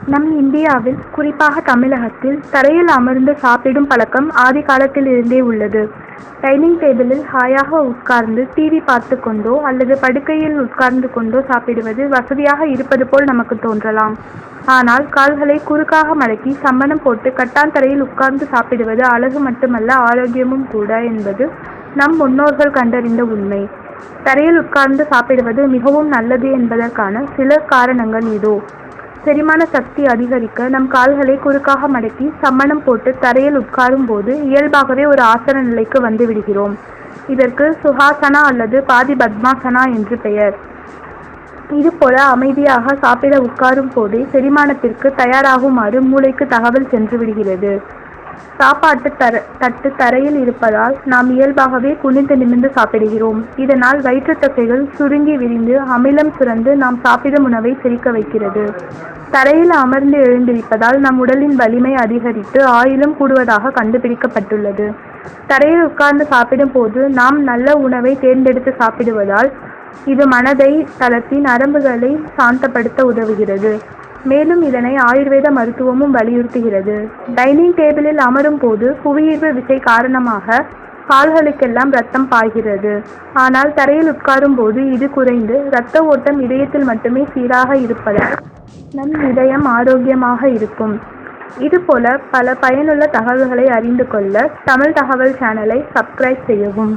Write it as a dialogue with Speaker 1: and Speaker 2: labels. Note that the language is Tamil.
Speaker 1: நம் இந்தியாவில், குறிப்பாக தமிழகத்தில், தரையில் அமர்ந்து சாப்பிடும் பழக்கம் ஆதி காலத்திலிருந்தே உள்ளது. டைனிங் டேபிளில் ஹாயாக உட்கார்ந்து டிவி பார்த்து கொண்டோ அல்லது படுக்கையில் உட்கார்ந்து கொண்டோ சாப்பிடுவது வசதியாக இருப்பது போல் நமக்கு தோன்றலாம். ஆனால் கால்களை குறுக்காக மடக்கி சம்மணம் போட்டு கட்டான் தரையில் உட்கார்ந்து சாப்பிடுவது அழகு மட்டுமல்ல, ஆரோக்கியமும் கூட என்பது நம் முன்னோர்கள் கண்டறிந்த உண்மை. தரையில் உட்கார்ந்து சாப்பிடுவது மிகவும் நல்லது என்பதற்கான சில காரணங்கள் இதோ. செரிமான சக்தி அதிகரிக்க நம் கால்களை குறுக்காக மடக்கி சம்மணம் போட்டு தரையில் உட்காரும் போது இயல்பாகவே ஒரு ஆசன நிலைக்கு வந்து விடுகிறோம். இதற்கு சுகாசனா அல்லது பாதி பத்மாசனா என்று பெயர். இதுபோல அமைதியாக சாப்பிட உட்காரும் போதே செரிமானத்திற்கு தயாராகுமாறு மூளைக்கு தகவல் சென்று விடுகிறது. சாப்பாட்டு தட்டு தரையில் இருப்பதால் நாம் இயல்பாகவே குனிந்து நிமிர்ந்து சாப்பிடுகிறோம். இதனால் வயிற்றுத் தசைகள் சுருங்கி விரிந்து அமிலம் சுரந்து நாம் சாப்பிடும் உணவை செரிக்க வைக்கிறது. தரையில் அமர்ந்து எழுந்திருப்பதால் நம் உடலின் வலிமை அதிகரித்து ஆயுளும் கூடுவதாக கண்டுபிடிக்கப்பட்டுள்ளது. தரையில் உட்கார்ந்து சாப்பிடும் போது நாம் நல்ல உணவை தேர்ந்தெடுத்து சாப்பிடுவதால் இது மனதை தளர்த்தி நரம்புகளை சாந்தப்படுத்த உதவுகிறது. மேலும் இதனை ஆயுர்வேத மருத்துவமும் வலியுறுத்துகிறது. டைனிங் டேபிளில் அமரும் போது புவியீர்ப்பு விசை காரணமாக கால்களுக்கெல்லாம் இரத்தம் பாய்கிறது. ஆனால் தரையில் உட்காரும் போது இது குறைந்து இரத்த ஓட்டம் இதயத்தில் மட்டுமே சீராக இருப்பதால் நம் இதயம் ஆரோக்கியமாக இருக்கும். இதுபோல பல பயனுள்ள தகவல்களை அறிந்து கொள்ள தமிழ் தகவல் சேனலை சப்ஸ்கிரைப் செய்யவும்.